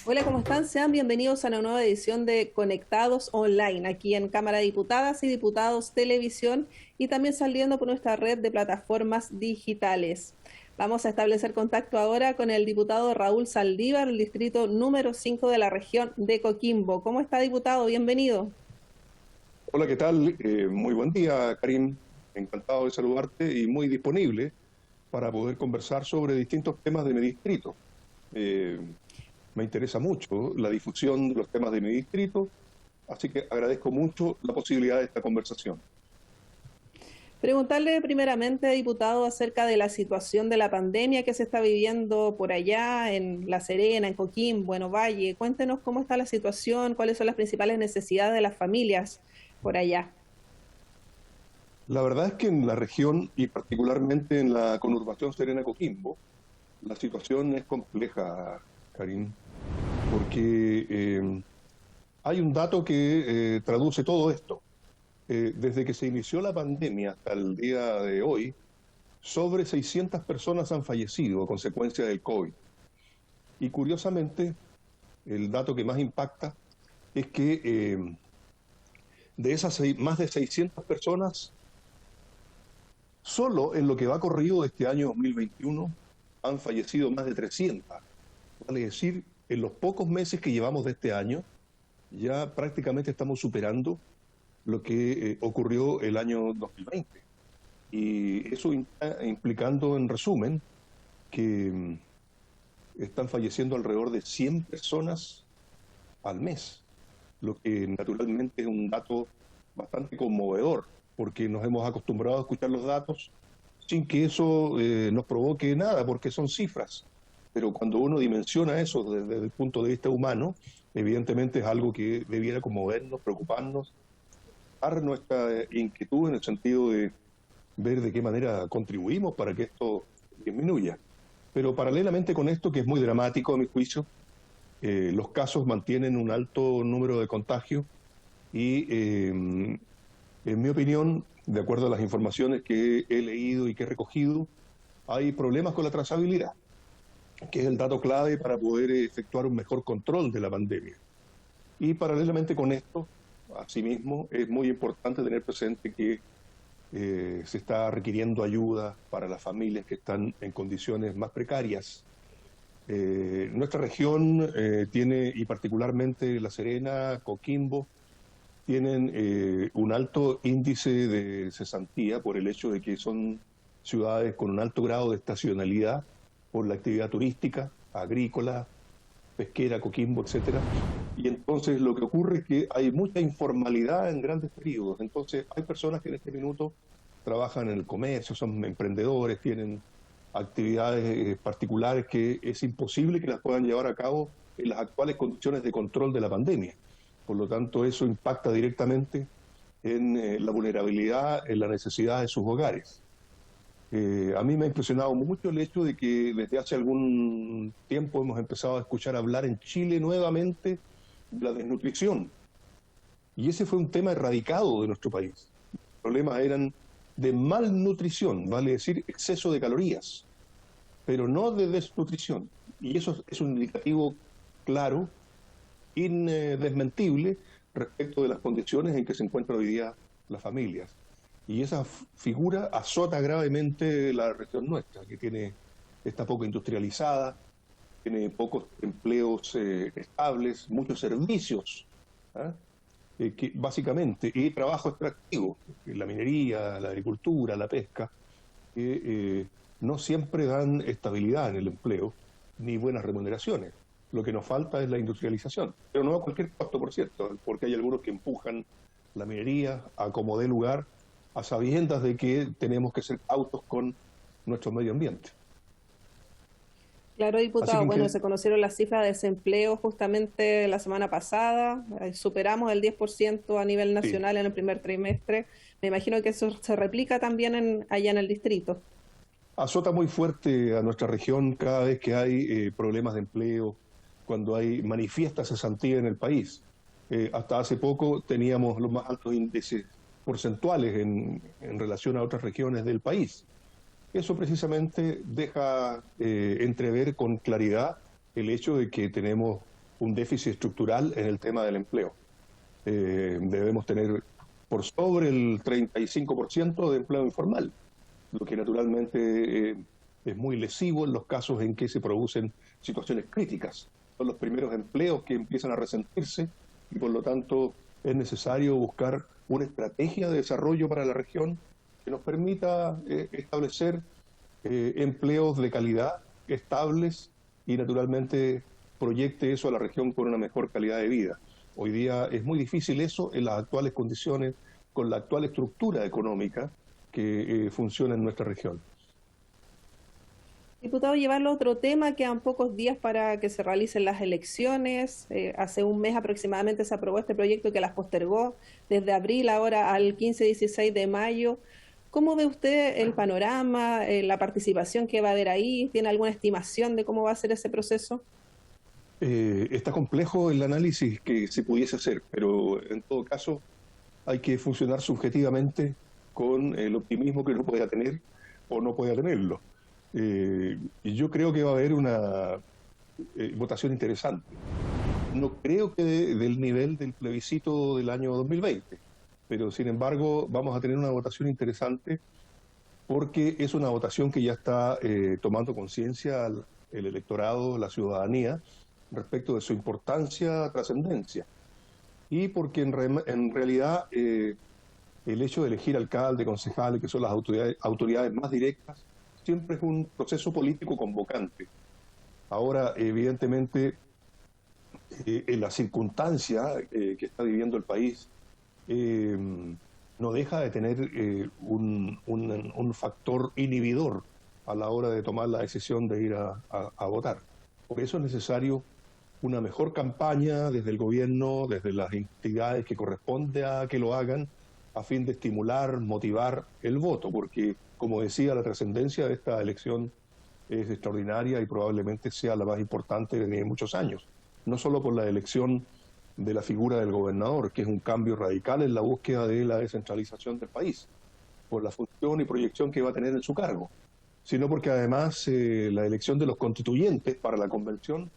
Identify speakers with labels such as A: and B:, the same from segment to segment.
A: Hola, ¿cómo están? Sean bienvenidos a una nueva edición de Conectados Online, aquí en Cámara de Diputadas y Diputados Televisión y también saliendo por nuestra red de plataformas digitales. Vamos a establecer contacto ahora con el diputado Raúl Saldívar, del distrito número 5 de la región de Coquimbo. ¿Cómo está, diputado? Bienvenido.
B: Hola, ¿qué tal? Muy buen día, Karim. Encantado de saludarte y muy disponible para poder conversar sobre distintos temas de mi distrito. Eh, Me interesa mucho la difusión de los temas de mi distrito, así que agradezco mucho la posibilidad de esta conversación.
A: Preguntarle primeramente, diputado, acerca de la situación de la pandemia que se está viviendo por allá en La Serena, en Coquimbo, en Ovalle. Cuéntenos cómo está la situación, cuáles son las principales necesidades de las familias por allá.
B: La verdad es que en la región y particularmente en la conurbación Serena-Coquimbo, la situación es compleja, Karim, porque hay un dato que traduce todo esto. Desde que se inició la pandemia hasta el día de hoy, sobre 600 personas han fallecido a consecuencia del COVID. Y curiosamente, el dato que más impacta es que de esas más de 600 personas, solo en lo que va corrido de este año 2021 han fallecido más de 300. Vale decir, en los pocos meses que llevamos de este año, ya prácticamente estamos superando lo que ocurrió el año 2020. Y eso está implicando, en resumen, que están falleciendo alrededor de 100 personas al mes, lo que naturalmente es un dato bastante conmovedor, porque nos hemos acostumbrado a escuchar los datos sin que eso nos provoque nada, porque son cifras. Pero cuando uno dimensiona eso desde el punto de vista humano, evidentemente es algo que debiera conmovernos, preocuparnos, dar nuestra inquietud en el sentido de ver de qué manera contribuimos para que esto disminuya. Pero paralelamente con esto, que es muy dramático a mi juicio, los casos mantienen un alto número de contagios y, en mi opinión, de acuerdo a las informaciones que he leído y que he recogido, hay problemas con la trazabilidad, que es el dato clave para poder efectuar un mejor control de la pandemia. Y paralelamente con esto, asimismo, es muy importante tener presente que se está requiriendo ayuda para las familias que están en condiciones más precarias. Nuestra región tiene, y particularmente La Serena, Coquimbo, tienen un alto índice de cesantía por el hecho de que son ciudades con un alto grado de estacionalidad por la actividad turística, agrícola, pesquera, Coquimbo, etcétera. Y entonces lo que ocurre es que hay mucha informalidad en grandes periodos. Entonces hay personas que en este minuto trabajan en el comercio, son emprendedores, tienen actividades particulares que es imposible que las puedan llevar a cabo en las actuales condiciones de control de la pandemia. Por lo tanto, eso impacta directamente en la vulnerabilidad, en la necesidad de sus hogares. A mí me ha impresionado mucho el hecho de que desde hace algún tiempo hemos empezado a escuchar hablar en Chile nuevamente de la desnutrición. Y ese fue un tema erradicado de nuestro país. Los problemas eran de malnutrición, vale decir, exceso de calorías, pero no de desnutrición. Y eso es un indicativo claro, indesmentible, respecto de las condiciones en que se encuentran hoy día las familias. Y esa figura azota gravemente la región nuestra, que está poco industrializada, tiene pocos empleos estables, muchos servicios, ¿ah? Que básicamente, y trabajo extractivo, la minería, la agricultura, la pesca, que no siempre dan estabilidad en el empleo ni buenas remuneraciones. Lo que nos falta es la industrialización, pero no a cualquier costo, por cierto, porque hay algunos que empujan la minería a como dé lugar, a sabiendas de que tenemos que ser cautos con nuestro medio ambiente.
A: Claro,
B: Así que
A: diputado,
B: en
A: bueno,
B: gen-
A: se conocieron las cifras de desempleo justamente la semana pasada, superamos el 10% a nivel
B: sí,
A: nacional en el primer trimestre. Me imagino que eso se replica también allá en el distrito.
B: azota muy fuerte a nuestra región cada vez que hay problemas de empleo, cuando hay manifiesta cesantía en el país. Hasta hace poco teníamos los más altos índices porcentuales en relación a otras regiones del país. Eso precisamente deja entrever con claridad el hecho de que tenemos un déficit estructural en el tema del empleo. Debemos tener por sobre el 35% de empleo informal, lo que naturalmente es muy lesivo en los casos en que se producen situaciones críticas. Son los primeros empleos que empiezan a resentirse y por lo tanto es necesario buscar una estrategia de desarrollo para la región que nos permita establecer empleos de calidad, estables y naturalmente proyecte eso a la región con una mejor calidad de vida. Hoy día es muy difícil eso en las actuales condiciones, con la actual estructura económica que funciona en nuestra región.
A: Diputado, llevarlo a otro tema, quedan pocos días para que se realicen las elecciones. Hace un mes aproximadamente se aprobó este proyecto que las postergó desde abril ahora al 15-16 de mayo. ¿Cómo ve usted el panorama, la participación que va a haber ahí? ¿Tiene alguna estimación de cómo va a ser ese proceso?
B: Está complejo el análisis que se pudiese hacer, pero en todo caso hay que funcionar subjetivamente con el optimismo que uno pueda tener o no pueda tenerlo. Y yo creo que va a haber una votación interesante. No creo que del nivel del plebiscito del año 2020, pero sin embargo vamos a tener una votación interesante porque es una votación que ya está tomando conciencia el electorado, la ciudadanía, respecto de su importancia, trascendencia. Y porque en realidad el hecho de elegir alcalde, concejales, que son las autoridades más directas, siempre es un proceso político convocante. Ahora, evidentemente, en la circunstancia que está viviendo el país, no deja de tener un factor inhibidor a la hora de tomar la decisión de ir a votar. Por eso es necesario una mejor campaña desde el gobierno, desde las entidades que corresponde a que lo hagan, a fin de estimular, motivar el voto, porque, como decía, la trascendencia de esta elección es extraordinaria y probablemente sea la más importante de muchos años. No solo por la elección de la figura del gobernador, que es un cambio radical en la búsqueda de la descentralización del país, por la función y proyección que va a tener en su cargo, sino porque además la elección de los constituyentes para la convención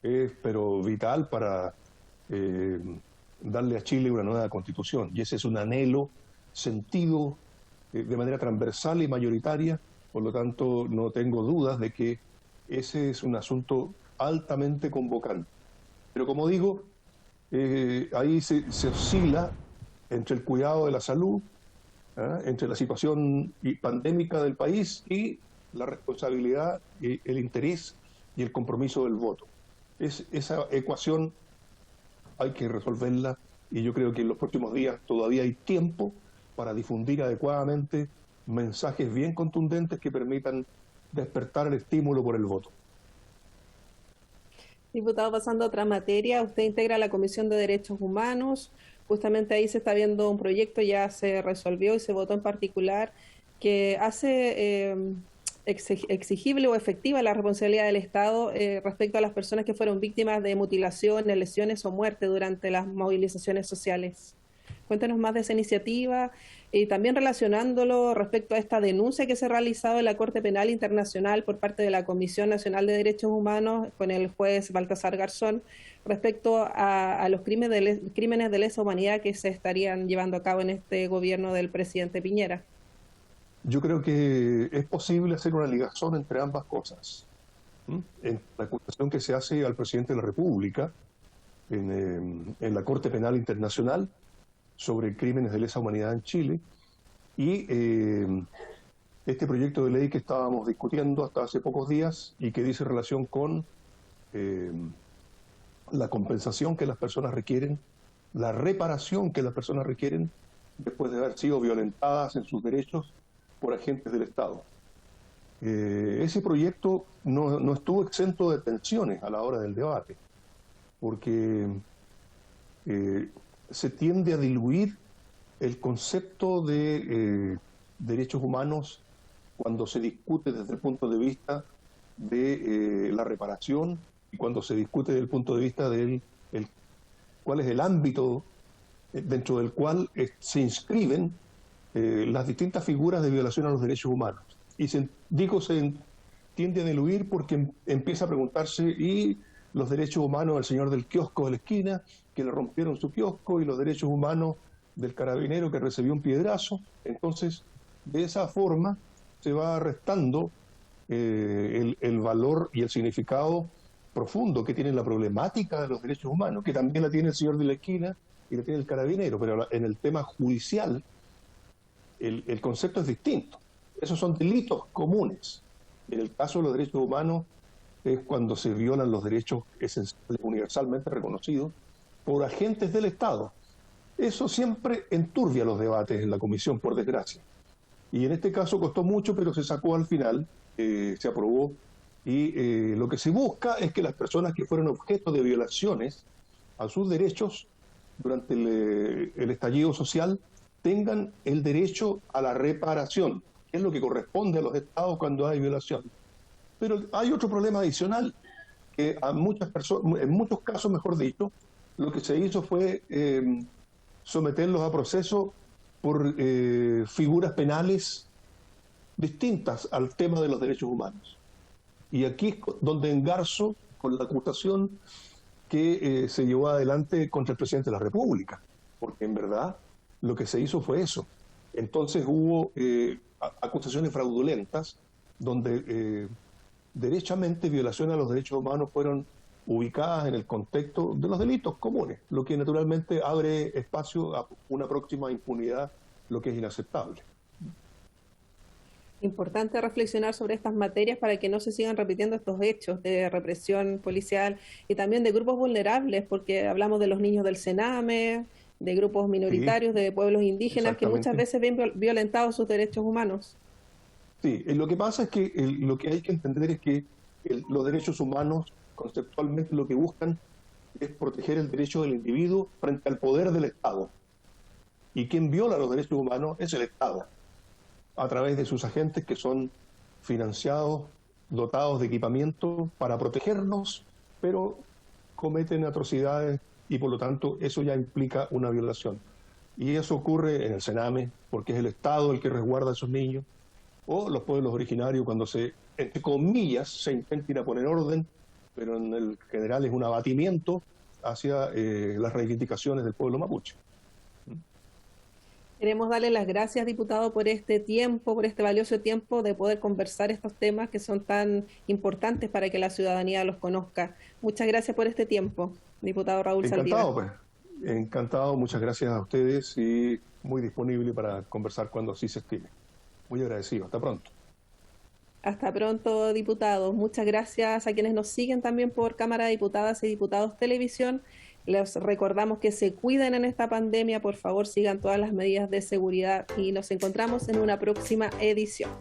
B: es pero vital para darle a Chile una nueva constitución. Y ese es un anhelo sentido de manera transversal y mayoritaria, por lo tanto no tengo dudas de que ese es un asunto altamente convocante. Pero como digo, ahí se oscila entre el cuidado de la salud, entre la situación pandémica del país y la responsabilidad, el interés y el compromiso del voto. Esa ecuación hay que resolverla y yo creo que en los próximos días todavía hay tiempo para difundir adecuadamente mensajes bien contundentes que permitan despertar el estímulo por el voto.
A: Diputado, pasando a otra materia, usted integra la Comisión de Derechos Humanos. Justamente ahí se está viendo un proyecto, ya se resolvió y se votó en particular, que hace exigible o efectiva la responsabilidad del Estado respecto a las personas que fueron víctimas de mutilaciones, lesiones o muerte durante las movilizaciones sociales. Cuéntanos más de esa iniciativa y también relacionándolo respecto a esta denuncia que se ha realizado en la Corte Penal Internacional por parte de la Comisión Nacional de Derechos Humanos con el juez Baltasar Garzón respecto a los crímenes de lesa humanidad que se estarían llevando a cabo en este gobierno del presidente Piñera.
B: Yo creo que es posible hacer una ligación entre ambas cosas. En la acusación que se hace al presidente de la República en la Corte Penal Internacional sobre crímenes de lesa humanidad en Chile y este proyecto de ley que estábamos discutiendo hasta hace pocos días y que dice relación con la compensación que las personas requieren, la reparación que las personas requieren después de haber sido violentadas en sus derechos por agentes del Estado. Ese proyecto no estuvo exento de tensiones a la hora del debate, porque se tiende a diluir el concepto de derechos humanos cuando se discute desde el punto de vista de la reparación y cuando se discute desde el punto de vista de cuál es el ámbito dentro del cual se inscriben las distintas figuras de violación a los derechos humanos. Y se tiende a diluir porque empieza a preguntarse, ¿y los derechos humanos del señor del kiosco de la esquina, que le rompieron su kiosco, y los derechos humanos del carabinero que recibió un piedrazo. Entonces, de esa forma se va restando el valor y el significado profundo que tiene la problemática de los derechos humanos, que también la tiene el señor de la esquina y la tiene el carabinero, pero en el tema judicial el concepto es distinto. Esos son delitos comunes. En el caso de los derechos humanos es cuando se violan los derechos esenciales universalmente reconocidos por agentes del Estado. Eso siempre enturbia los debates en la comisión, por desgracia. Y en este caso costó mucho, pero se sacó al final, se aprobó, y lo que se busca es que las personas que fueron objeto de violaciones a sus derechos durante el estallido social tengan el derecho a la reparación, que es lo que corresponde a los Estados cuando hay violación. Pero hay otro problema adicional, que a muchas personas, en muchos casos, mejor dicho, lo que se hizo fue someterlos a proceso por figuras penales distintas al tema de los derechos humanos. Y aquí es donde engarzo con la acusación que se llevó adelante contra el presidente de la República, porque en verdad lo que se hizo fue eso. Entonces hubo acusaciones fraudulentas donde derechamente violaciones a los derechos humanos fueron ubicadas en el contexto de los delitos comunes, lo que naturalmente abre espacio a una próxima impunidad, lo que es inaceptable.
A: Importante reflexionar sobre estas materias para que no se sigan repitiendo estos hechos de represión policial y también de grupos vulnerables, porque hablamos de los niños del Sename, de grupos minoritarios, sí, de pueblos indígenas que muchas veces ven violentados sus derechos humanos.
B: Sí, lo que pasa es que lo que hay que entender es que los derechos humanos conceptualmente lo que buscan es proteger el derecho del individuo frente al poder del Estado. Y quien viola los derechos humanos es el Estado, a través de sus agentes que son financiados, dotados de equipamiento para protegernos, pero cometen atrocidades y por lo tanto eso ya implica una violación. Y eso ocurre en el Sename, porque es el Estado el que resguarda a esos niños, o los pueblos originarios cuando se, entre comillas, se intenta ir a poner orden, pero en el general es un abatimiento hacia las reivindicaciones del pueblo mapuche.
A: Queremos darle las gracias, diputado, por este tiempo, por este valioso tiempo de poder conversar estos temas que son tan importantes para que la ciudadanía los conozca. Muchas gracias por este tiempo, diputado Raúl Saldívar.
B: Encantado, pues. Encantado, muchas gracias a ustedes y muy disponible para conversar cuando así se estime. Muy agradecido. Hasta pronto.
A: Hasta pronto, diputados. Muchas gracias a quienes nos siguen también por Cámara de Diputadas y Diputados Televisión. Les recordamos que se cuiden en esta pandemia, por favor sigan todas las medidas de seguridad y nos encontramos en una próxima edición.